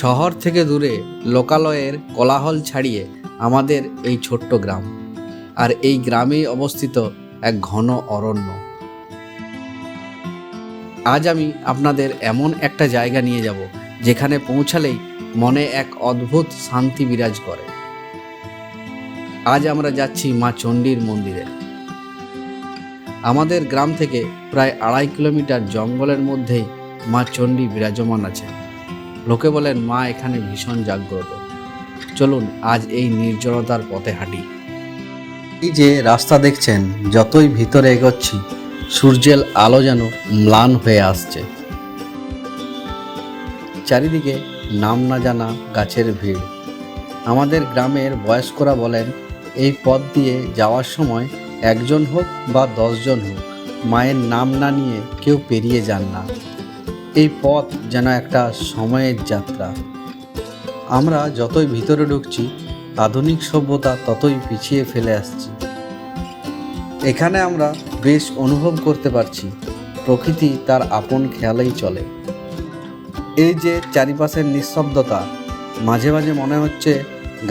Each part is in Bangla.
শহর থেকে দূরে লোকালয়ের কোলাহল ছাড়িয়ে আমাদের এই ছোট্ট গ্রাম, আর এই গ্রামেই অবস্থিত এক ঘন অরণ্য। আজ আমি আপনাদের এমন একটা জায়গা নিয়ে যাব যেখানে পৌঁছালেই মনে এক অদ্ভুত শান্তি বিরাজ করে। আজ আমরা যাচ্ছি মা চণ্ডীর মন্দিরে। আমাদের গ্রাম থেকে প্রায় 2.5 কিলোমিটার জঙ্গলের মধ্যেই মা চণ্ডী বিরাজমান আছে। লোকে বলেন মা এখানে ভীষণ জাগ্রত। চলুন আজ এই নির্জনতার পথে হাঁটি। এই যে রাস্তা দেখছেন, যতই ভিতরে এগোচ্ছি সূর্যের আলো যেন ম্লান হয়ে আসছে। চারিদিকে নাম না জানা গাছের ভিড়। আমাদের গ্রামের বয়স্করা বলেন এই পথ দিয়ে যাওয়ার সময় 1 জন হোক বা 10 জন হোক, মায়ের নাম না নিয়ে কেউ পেরিয়ে যান না। এই পথ যেন একটা সময়ের যাত্রা। আমরা যতই ভিতরে ঢুকছি আধুনিক সভ্যতা ততই পিছিয়ে ফেলে আসছি। এখানে আমরা বেশ অনুভব করতে পারছি প্রকৃতি তার আপন খেয়ালেই চলে। এই যে চারিপাশের নিঃশব্দতা, মাঝে মাঝে মনে হচ্ছে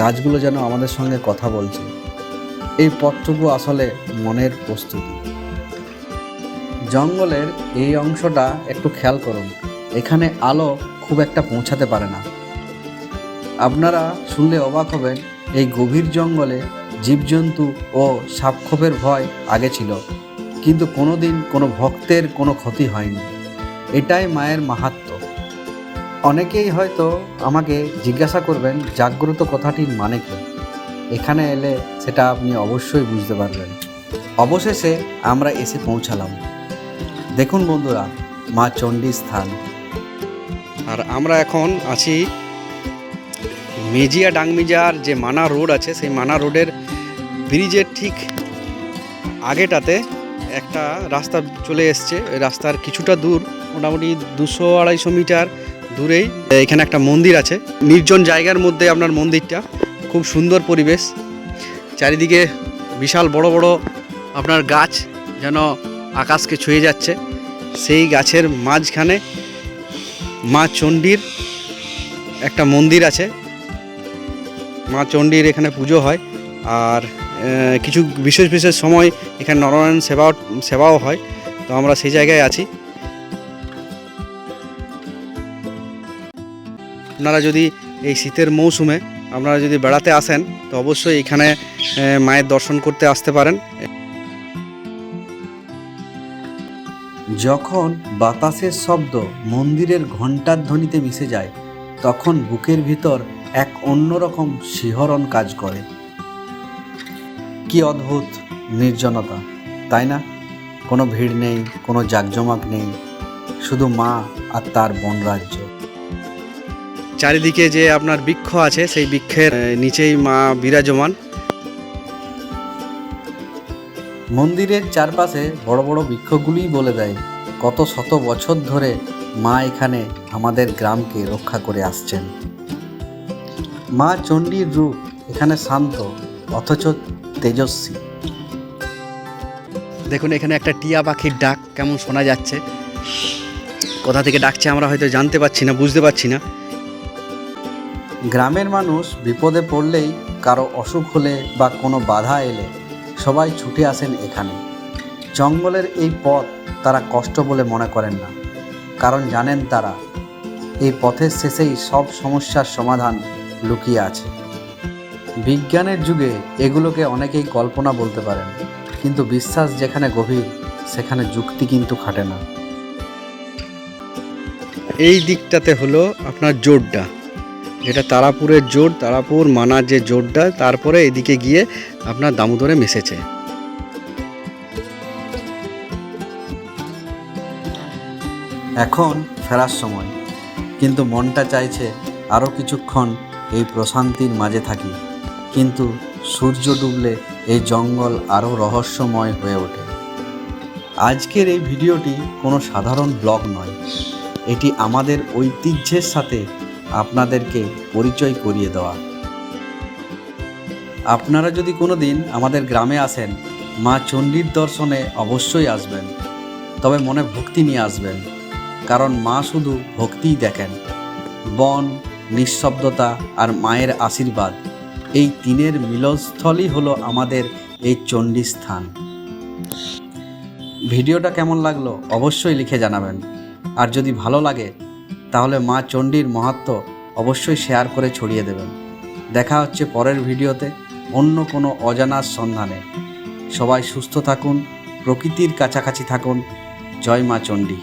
গাছগুলো যেন আমাদের সঙ্গে কথা বলছে। এই পথটুকু আসলে মনের প্রস্তুতি। জঙ্গলের এই অংশটা একটু খেয়াল করুন, এখানে আলো খুব একটা পৌঁছাতে পারে না। আপনারা শুনলে অবাক হবেন, এই গভীর জঙ্গলে জীবজন্তু ও সাপখোপের ভয় আগে ছিল, কিন্তু কোনোদিন কোনো ভক্তের কোনো ক্ষতি হয়নি। এটাই মায়ের মাহাত্ম্য। অনেকেই হয়তো আমাকে জিজ্ঞাসা করবেন জাগ্রত কথাটির মানে কি। এখানে এলে সেটা আপনি অবশ্যই বুঝতে পারবেন। অবশেষে আমরা এসে পৌঁছালাম। দেখুন বন্ধুরা, মা চণ্ডীর স্থান। আর আমরা এখন আছি মেজিয়া ডাংমিজার যে মানা রোড আছে, সেই মানা রোডের ব্রিজের ঠিক আগেটাতে একটা রাস্তা চলে এসছে। ওই রাস্তার কিছুটা দূর, মোটামুটি 200-250 মিটার দূরেই এখানে একটা মন্দির আছে। নির্জন জায়গার মধ্যে আপনার মন্দিরটা, খুব সুন্দর পরিবেশ। চারিদিকে বিশাল বড় বড় আপনার গাছ যেন আকাশকে ছুঁয়ে যাচ্ছে। সেই গাছের মাঝখানে মা চণ্ডীর একটা মন্দির আছে। মা চণ্ডীর এখানে পুজো হয়, আর কিছু বিশেষ বিশেষ সময় এখানে নরনারায়ণ সেবাও হয়। তো আমরা সেই জায়গায় আছি। আপনারা যদি এই শীতের মৌসুমে আপনারা যদি বেড়াতে আসেন তো অবশ্যই এখানে মায়ের দর্শন করতে আসতে পারেন। যখন বাতাসের শব্দ মন্দিরের ঘণ্টার ধ্বনিতে মিশে যায়, তখন বুকের ভিতর এক অন্যরকম শিহরণ কাজ করে। কি অদ্ভুত নির্জনতা, তাই না? কোনো ভিড় নেই, কোনো জাঁকজমক নেই, শুধু মা আর তার বনরাজ্য। চারিদিকে যে আপনার বৃক্ষ আছে, সেই বৃক্ষের নিচেই মা বিরাজমান। মন্দিরের চারপাশে বড় বড় বৃক্ষগুলিই বলে দেয় কত শত বছর ধরে মা এখানে আমাদের গ্রামকে রক্ষা করে আসছেন। মা চণ্ডীর রূপ এখানে শান্ত অথচ তেজস্বী। দেখুন এখানে একটা টিয়া পাখির ডাক কেমন শোনা যাচ্ছে। কোথা থেকে ডাকছে আমরা হয়তো জানতে পারছি না, বুঝতে পারছি না। গ্রামের মানুষ বিপদে পড়লেই, কারো অসুখ হলে বা কোনো বাধা এলে সবাই ছুটে আসেন এখানে। জঙ্গলের এই পথ তারা কষ্ট বলে মনে করেন না, কারণ জানেন তারা এই পথের শেষেই সব সমস্যার সমাধান লুকিয়ে আছে। বিজ্ঞানের যুগে এগুলোকে অনেকেই কল্পনা বলতে পারেন, কিন্তু বিশ্বাস যেখানে গভীর সেখানে যুক্তি কিন্তু খাটে না। এই দিকটাতে হলো আপনার জোরডা, যেটা তারাপুরের জোর, তারাপুর মানার যে জোরডা, তারপরে এদিকে গিয়ে আপনার দামোদরে মিশেছে। এখন ফেরার সময়, কিন্তু মনটা চাইছে আরও কিছুক্ষণ এই প্রশান্তির মাঝে থাকি। কিন্তু সূর্য ডুবলে এই জঙ্গল আরও রহস্যময় হয়ে ওঠে। আজকের এই ভিডিওটি কোনো সাধারণ ব্লগ নয়, এটি আমাদের ঐতিহ্যের সাথে আপনাদেরকে পরিচয় করিয়ে দেওয়া। আপনারা যদি কোনো দিন আমাদের গ্রামে আসেন, মা চণ্ডীর দর্শনে অবশ্যই আসবেন, তবে মনে ভক্তি নিয়ে আসবেন, কারণ মা শুধু ভক্তিই দেখেন। বন, নিঃশব্দতা আর মায়ের আশীর্বাদ, এই তিনের মিলনস্থলই হলো আমাদের এই চণ্ডী স্থান। ভিডিওটা কেমন লাগলো অবশ্যই লিখে জানাবেন। আর যদি ভালো লাগে তাহলে মা চণ্ডীর মাহাত্ম্য অবশ্যই শেয়ার করে ছড়িয়ে দেবেন। দেখা হচ্ছে পরের ভিডিওতে অন্য কোনো অজানার সন্ধানে। সবাই সুস্থ থাকুন, প্রকৃতির কাছাকাছি থাকুন। জয় মা চণ্ডী।